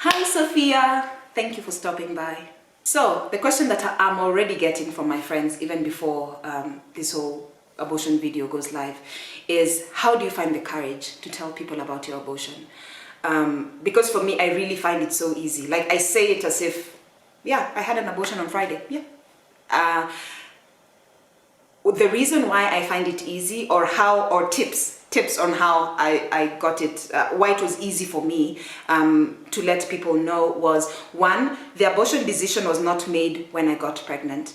Hi Sophia, thank you for stopping by. So the question that I'm already getting from my friends even before this whole abortion video goes live is, how do you find the courage to tell people about your abortion? Because for me, I really find it so easy. Like, I say it as if, yeah, I had an abortion on Friday. Yeah. The reason why I find it easy, or tips on how I got it, why it was easy for me to let people know was, one, the abortion decision was not made when I got pregnant.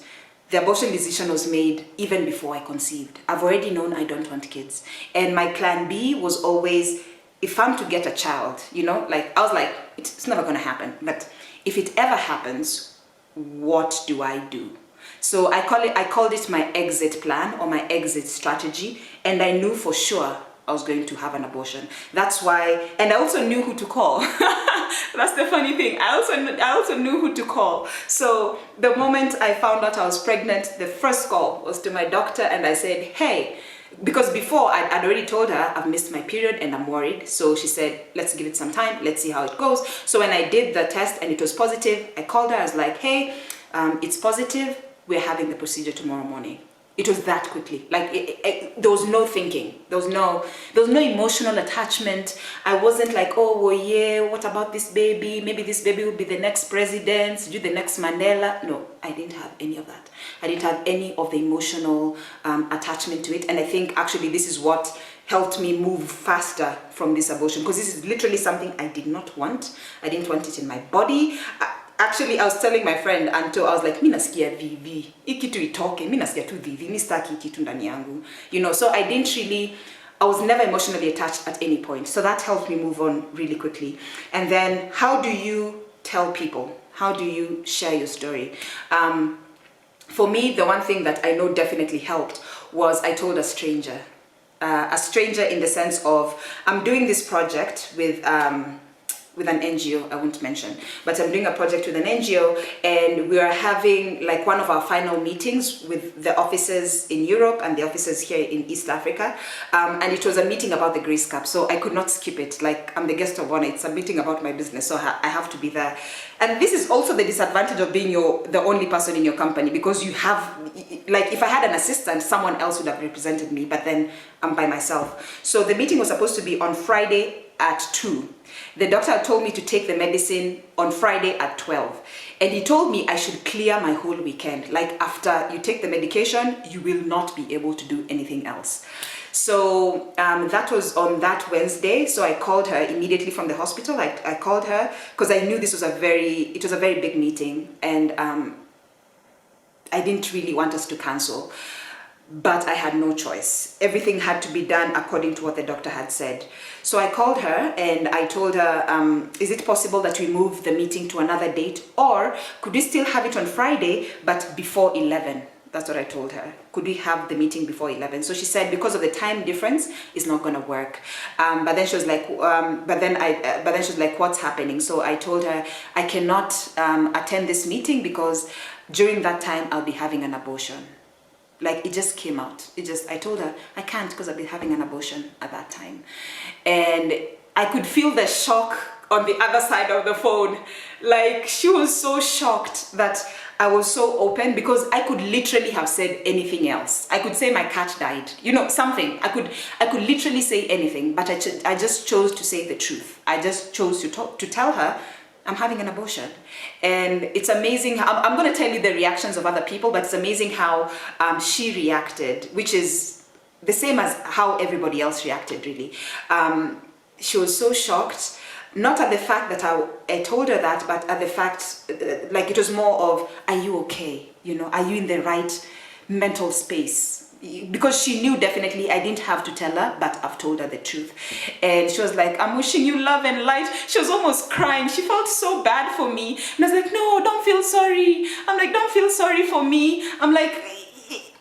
The abortion decision was made even before I conceived. I've already known I don't want kids. And my plan B was always, if I'm to get a child, like, I was like, it's never gonna happen. But if it ever happens, what do I do? So I called it my exit plan or my exit strategy, and I knew for sure I was going to have an abortion. That's why, and I also knew who to call. That's the funny thing. I also knew who to call. So the moment I found out I was pregnant, the first call was to my doctor, and I said, hey, because before I'd already told her I've missed my period and I'm worried. So she said, let's give it some time. Let's see how it goes. So when I did the test and it was positive, I called her. I was like, hey, it's positive. We're having the procedure tomorrow morning. It was that quickly. Like, there was no thinking. There was no emotional attachment. I wasn't like, oh, well, yeah, what about this baby? Maybe this baby will be the next president, do the next Mandela. No, I didn't have any of that. I didn't have any of the emotional attachment to it. And I think actually this is what helped me move faster from this abortion, because this is literally something I did not want. I didn't want it in my body. Actually, I was telling my friend Anto, I was like, mi nasikia vivi, ikitu itoke, mi nasikia tu vivi, mi staki ikitu ndani yangu. So I was never emotionally attached at any point. So that helped me move on really quickly. And then, how do you tell people? How do you share your story? For me, the one thing that I know definitely helped was I told a stranger. A stranger in the sense of, I'm doing this project with an NGO, I won't mention, but I'm doing a project with an NGO, and we are having like one of our final meetings with the officers in Europe and the officers here in East Africa, and it was a meeting about the Grace Cup, so I could not skip it. Like, I'm the guest of honor, it's a meeting about my business, so I have to be there. And this is also the disadvantage of being the only person in your company, because you have, like, if I had an assistant, someone else would have represented me, but then I'm by myself. So the meeting was supposed to be on Friday at 2. The doctor told me to take the medicine on Friday at 12. And he told me I should clear my whole weekend. Like, after you take the medication, you will not be able to do anything else. So that was on that Wednesday. So I called her immediately from the hospital. I called her because I knew this was a very big meeting, and I didn't really want us to cancel. But I had no choice. Everything had to be done according to what the doctor had said. So I called her and I told her, is it possible that we move the meeting to another date? Or could we still have it on Friday, but before 11? That's what I told her. Could we have the meeting before 11? So she said, because of the time difference, it's not gonna work. But then she was like, she was like, what's happening? So I told her, I cannot attend this meeting because during that time, I'll be having an abortion. Like, it just came out. I told her, I can't because I've been having an abortion at that time. And I could feel the shock on the other side of the phone. Like, she was so shocked that I was so open, because I could literally have said anything else. I could say my cat died, something. I could literally say anything, but I just chose to say the truth. I just chose to tell her, I'm having an abortion. And it's amazing how, I'm going to tell you the reactions of other people, but it's amazing how she reacted, which is the same as how everybody else reacted, really. She was so shocked, not at the fact that I told her that, but at the fact, like, it was more of, are you okay? Are you in the right mental space? Because she knew definitely I didn't have to tell her, but I've told her the truth. And she was like, I'm wishing you love and light. She was almost crying. She felt so bad for me. And I was like, no, don't feel sorry. I'm like, don't feel sorry for me. I'm like,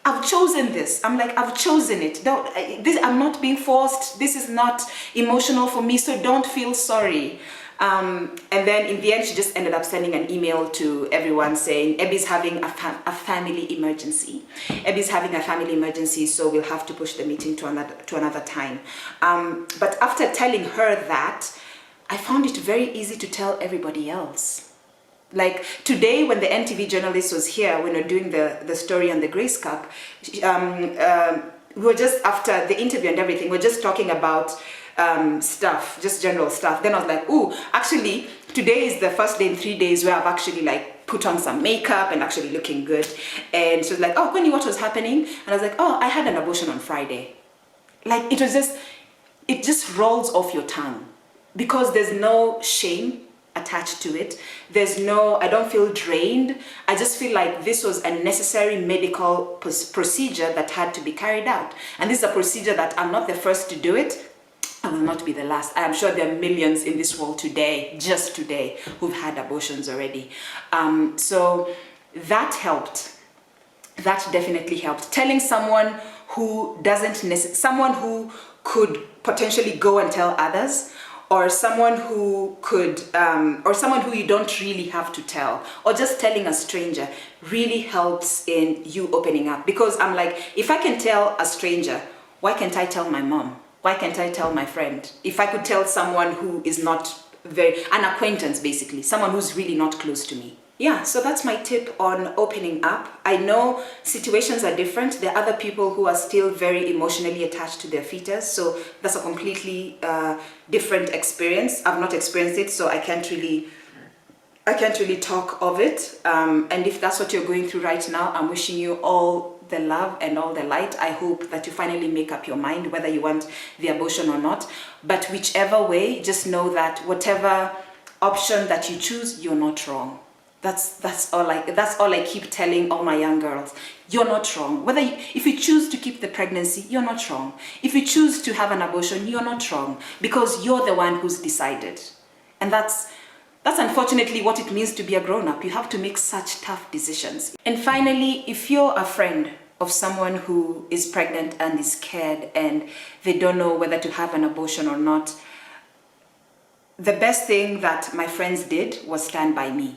I've chosen this. I'm like, I've chosen it. I'm not being forced. This is not emotional for me, so don't feel sorry. And then in the end, she just ended up sending an email to everyone saying, Ebby's having a family emergency. Ebby's having a family emergency, so we'll have to push the meeting to another time. But after telling her that, I found it very easy to tell everybody else. Like today, when the NTV journalist was here, when we were doing the story on the Grace Cup, we were just, after the interview and everything, we're just talking about stuff, just general stuff. Then I was like, ooh, actually, today is the first day in 3 days where I've actually like put on some makeup and actually looking good. And she was like, oh, Queenie, what was happening? And I was like, oh, I had an abortion on Friday. Like it just rolls off your tongue because there's no shame attached to it. I don't feel drained. I just feel like this was a necessary medical procedure that had to be carried out. And this is a procedure that I'm not the first to do it. I will not be the last. I am sure there are millions in this world today, just today, who've had abortions already. So that helped. That definitely helped. Telling someone who someone who could potentially go and tell others, or someone who could, or someone who you don't really have to tell, or just telling a stranger really helps in you opening up. Because I'm like, if I can tell a stranger, why can't I tell my mom? Why can't I tell my friend? If I could tell someone who is not an acquaintance basically, someone who's really not close to me. Yeah, so that's my tip on opening up. I know situations are different. There are other people who are still very emotionally attached to their fetus, so that's a completely different experience. I've not experienced it, so I can't really talk of it. And if that's what you're going through right now, I'm wishing you all the love and all the light. I hope that you finally make up your mind whether you want the abortion or not. But whichever way, just know that whatever option that you choose, you're not wrong. That's all I keep telling all my young girls. You're not wrong. If you choose to keep the pregnancy, you're not wrong. If you choose to have an abortion, you're not wrong, because you're the one who's decided. And that's unfortunately what it means to be a grown-up. You have to make such tough decisions. And finally, if you're a friend of someone who is pregnant and is scared and they don't know whether to have an abortion or not, the best thing that my friends did was stand by me.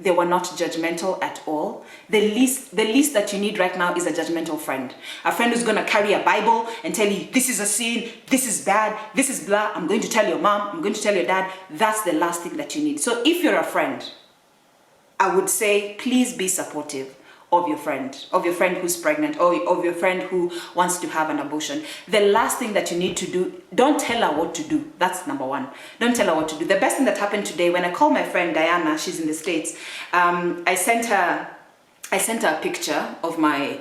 They were not judgmental at all. The least that you need right now is a judgmental friend. A friend who's gonna carry a Bible and tell you, this is a sin, this is bad, this is blah, I'm going to tell your mom, I'm going to tell your dad. That's the last thing that you need. So if you're a friend, I would say, please be supportive of your friend who's pregnant, or of your friend who wants to have an abortion. The last thing that you need to do, don't tell her what to do. That's number one. Don't tell her what to do. The best thing that happened today, when I called my friend Diana, she's in the States, I sent her a picture of my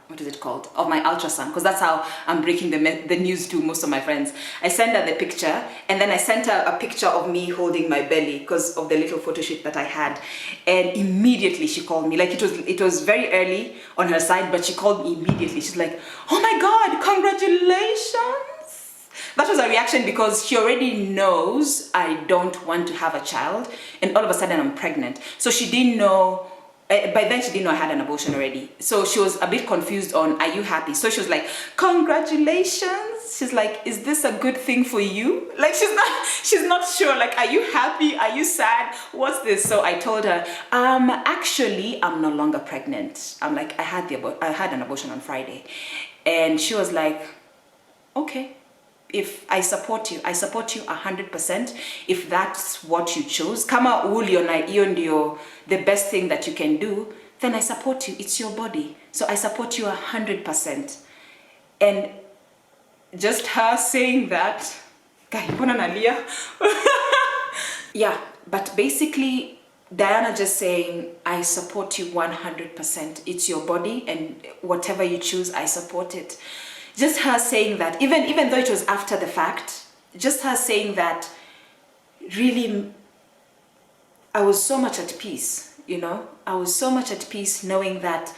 what is it called? Of my ultrasound, because that's how I'm breaking the news to most of my friends. I sent her the picture, and then I sent her a picture of me holding my belly because of the little photo shoot that I had. And immediately she called me. Like it was very early on her side, but she called me immediately. She's like, oh my God, congratulations. That was a reaction because she already knows I don't want to have a child, and all of a sudden I'm pregnant. So she didn't know. By then she didn't know I had an abortion already. So she was a bit confused on, are you happy? So she was like, congratulations. She's like, is this a good thing for you? Like she's not sure. Like, are you happy? Are you sad? What's this? So I told her, actually, I'm no longer pregnant. I'm like, I had an abortion on Friday. And she was like, okay. If I support you 100%. If that's what you chose, kama uliona hiyo ndio the best thing that you can do, then I support you. It's your body. So I support you 100%. And just her saying that, yeah, but basically Diana just saying, I support you 100%. It's your body, and whatever you choose, I support it. Just her saying that, even though it was after the fact, just her saying that, really, I was so much at peace, you know? I was so much at peace knowing that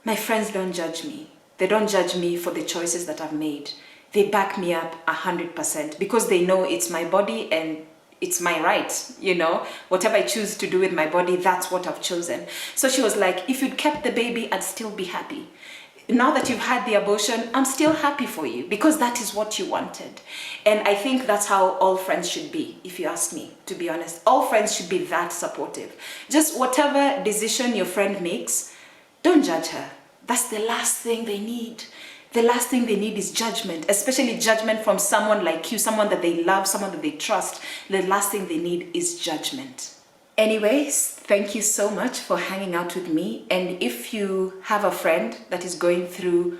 my friends don't judge me. They don't judge me for the choices that I've made. They back me up 100% because they know it's my body and it's my right, you know? Whatever I choose to do with my body, that's what I've chosen. So she was like, if you'd kept the baby, I'd still be happy. Now that you've had the abortion, I'm still happy for you because that is what you wanted. And I think that's how all friends should be, if you ask me, to be honest. All friends should be that supportive. Just whatever decision your friend makes, don't judge her. That's the last thing they need. The last thing they need is judgment, especially judgment from someone like you, someone that they love, someone that they trust. The last thing they need is judgment. Anyways, thank you so much for hanging out with me. And if you have a friend that is going through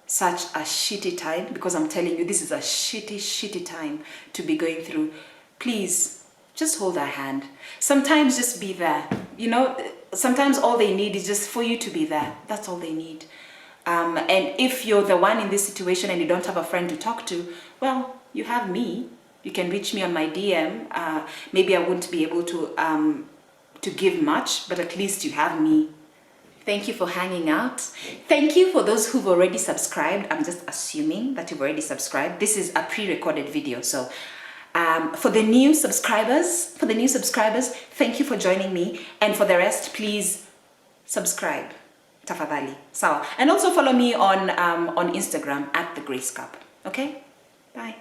such a shitty time, because I'm telling you, this is a shitty time to be going through, please just hold their hand. Sometimes just be there. You know, sometimes all they need is just for you to be there. That's all they need. And if you're the one in this situation and you don't have a friend to talk to, well, you have me. You can reach me on my DM. Maybe I wouldn't be able to give much, but at least you have me. Thank you for hanging out. Thank you for those who've already subscribed. I'm just assuming that you've already subscribed. This is a pre-recorded video, so for the new subscribers, thank you for joining me. And for the rest, please subscribe. Tafadhali. Sawa. And also follow me on Instagram @thegracecup. Okay? Bye.